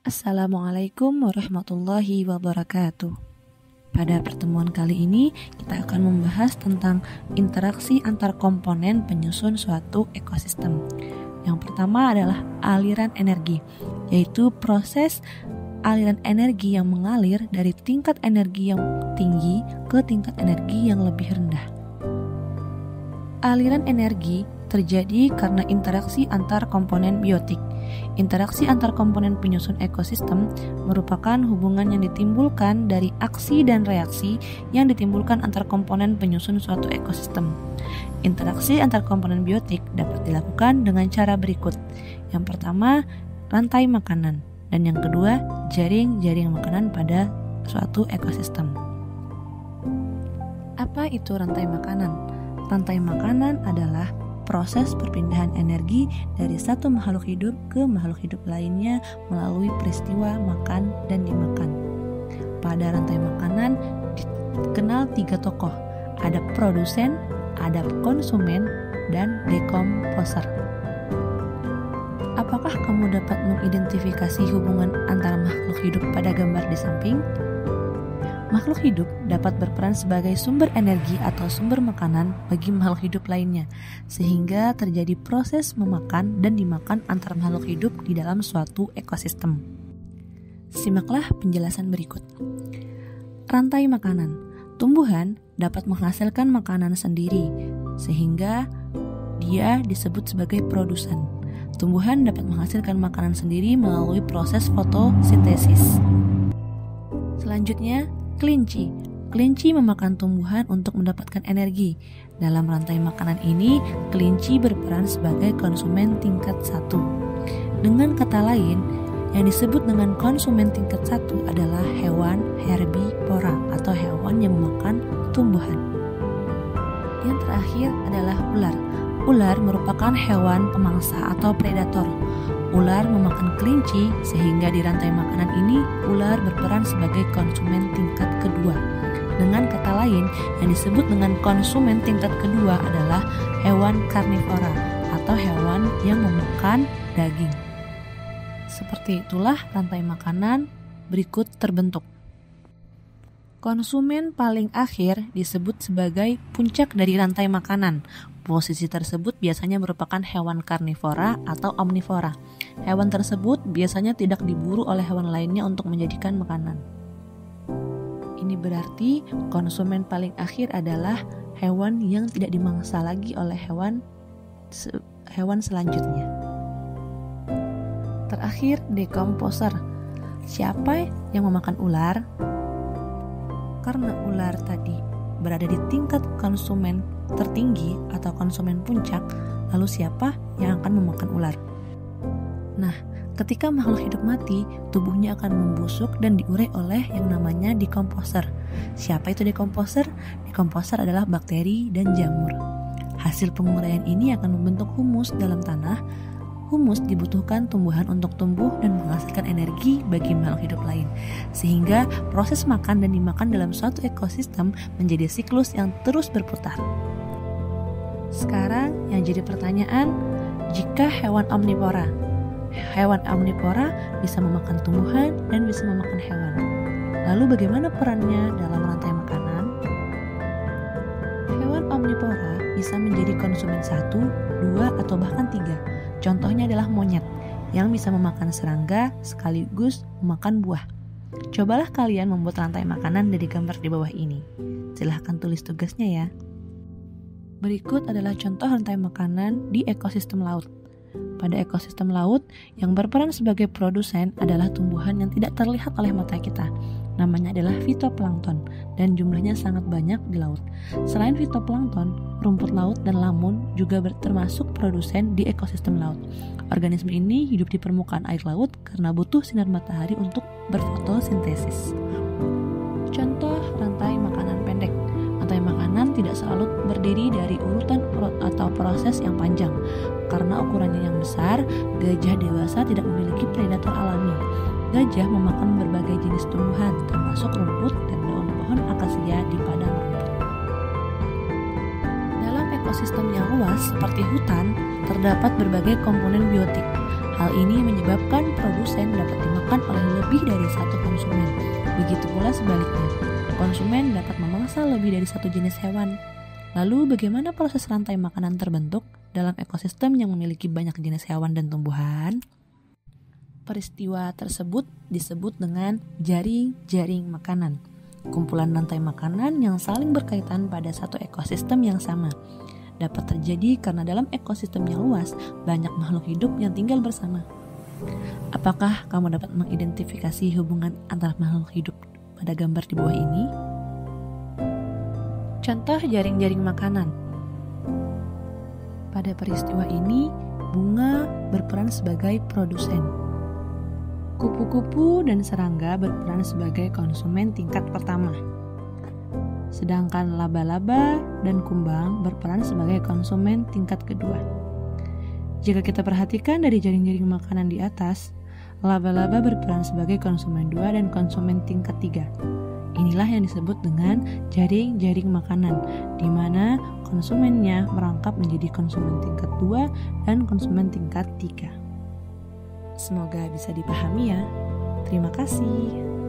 Assalamualaikum warahmatullahi wabarakatuh. Pada pertemuan kali ini kita akan membahas tentang interaksi antar komponen penyusun suatu ekosistem. Yang pertama adalah aliran energi, yaitu proses aliran energi yang mengalir dari tingkat energi yang tinggi ke tingkat energi yang lebih rendah. Aliran energi terjadi karena interaksi antar komponen biotik. Interaksi antar komponen penyusun ekosistem merupakan hubungan yang ditimbulkan dari aksi dan reaksi yang ditimbulkan antar komponen penyusun suatu ekosistem. Interaksi antar komponen biotik dapat dilakukan dengan cara berikut. Yang pertama, rantai makanan, dan yang kedua, jaring-jaring makanan pada suatu ekosistem. Apa itu rantai makanan? Rantai makanan adalah proses perpindahan energi dari satu makhluk hidup ke makhluk hidup lainnya melalui peristiwa makan dan dimakan. Pada rantai makanan dikenal 3 tokoh, ada produsen, ada konsumen, dan dekomposer. Apakah kamu dapat mengidentifikasi hubungan antara makhluk hidup pada gambar di samping? Makhluk hidup dapat berperan sebagai sumber energi atau sumber makanan bagi makhluk hidup lainnya, sehingga terjadi proses memakan dan dimakan antar makhluk hidup di dalam suatu ekosistem. Simaklah penjelasan berikut. Rantai makanan. Tumbuhan dapat menghasilkan makanan sendiri, sehingga dia disebut sebagai produsen. Tumbuhan dapat menghasilkan makanan sendiri melalui proses fotosintesis. Selanjutnya, kelinci. Kelinci memakan tumbuhan untuk mendapatkan energi. Dalam rantai makanan ini, kelinci berperan sebagai konsumen tingkat 1. Dengan kata lain, yang disebut dengan konsumen tingkat 1 adalah hewan herbivora atau hewan yang memakan tumbuhan. Yang terakhir adalah ular. Ular merupakan hewan pemangsa atau predator. Ular memakan kelinci, sehingga di rantai makanan ini ular berperan sebagai konsumen tingkat kedua. Dengan kata lain, yang disebut dengan konsumen tingkat kedua adalah hewan karnivora atau hewan yang memakan daging. Seperti itulah rantai makanan berikut terbentuk. Konsumen paling akhir disebut sebagai puncak dari rantai makanan. Posisi tersebut biasanya merupakan hewan karnivora atau omnivora. Hewan tersebut biasanya tidak diburu oleh hewan lainnya untuk menjadikan makanan. Ini berarti konsumen paling akhir adalah hewan yang tidak dimangsa lagi oleh hewan selanjutnya. Terakhir, dekomposer. Siapa yang memakan ular? Karena ular tadi berada di tingkat konsumen tertinggi atau konsumen puncak, lalu siapa yang akan memakan ular? Nah, ketika makhluk hidup mati, tubuhnya akan membusuk dan diurai oleh yang namanya dekomposer. Siapa itu dekomposer? Dekomposer adalah bakteri dan jamur. Hasil penguraian ini akan membentuk humus dalam tanah. Humus dibutuhkan tumbuhan untuk tumbuh dan menghasilkan energi bagi makhluk hidup lain, sehingga proses makan dan dimakan dalam suatu ekosistem menjadi siklus yang terus berputar. Sekarang yang jadi pertanyaan, jika hewan omnivora bisa memakan tumbuhan dan bisa memakan hewan, lalu bagaimana perannya dalam rantai makanan? Hewan omnivora bisa menjadi konsumen 1, 2, atau bahkan 3. Contohnya adalah monyet yang bisa memakan serangga sekaligus memakan buah. Cobalah kalian membuat rantai makanan dari gambar di bawah ini. Silahkan tulis tugasnya ya. Berikut adalah contoh rantai makanan di ekosistem laut. Pada ekosistem laut, yang berperan sebagai produsen adalah tumbuhan yang tidak terlihat oleh mata kita. Namanya adalah fitoplankton dan jumlahnya sangat banyak di laut. Selain fitoplankton, rumput laut dan lamun juga termasuk produsen di ekosistem laut. Organisme ini hidup di permukaan air laut karena butuh sinar matahari untuk berfotosintesis. Contoh rantai makanan pendek. Rantai makanan tidak selalu berdiri dari urutan atau proses yang panjang. Karena ukurannya yang besar, gajah dewasa tidak memiliki predator alami. Gajah memakan berbagai jenis tumbuhan, termasuk rumput dan daun pohon akasia di padang rumput. Dalam ekosistem yang luas seperti hutan, terdapat berbagai komponen biotik. Hal ini menyebabkan produsen dapat dimakan oleh lebih dari satu konsumen. Begitu pula sebaliknya, konsumen dapat memangsa lebih dari satu jenis hewan. Lalu bagaimana proses rantai makanan terbentuk dalam ekosistem yang memiliki banyak jenis hewan dan tumbuhan? Peristiwa tersebut disebut dengan jaring-jaring makanan. Kumpulan rantai makanan yang saling berkaitan pada satu ekosistem yang sama. Dapat terjadi karena dalam ekosistem yang luas, banyak makhluk hidup yang tinggal bersama. Apakah kamu dapat mengidentifikasi hubungan antara makhluk hidup pada gambar di bawah ini? Contoh jaring-jaring makanan. Pada peristiwa ini, bunga berperan sebagai produsen. Kupu-kupu dan serangga berperan sebagai konsumen tingkat pertama. Sedangkan laba-laba dan kumbang berperan sebagai konsumen tingkat kedua. Jika kita perhatikan dari jaring-jaring makanan di atas, laba-laba berperan sebagai konsumen 2 dan konsumen tingkat 3. Inilah yang disebut dengan jaring-jaring makanan, di mana konsumennya merangkap menjadi konsumen tingkat 2 dan konsumen tingkat 3. Semoga bisa dipahami ya. Terima kasih.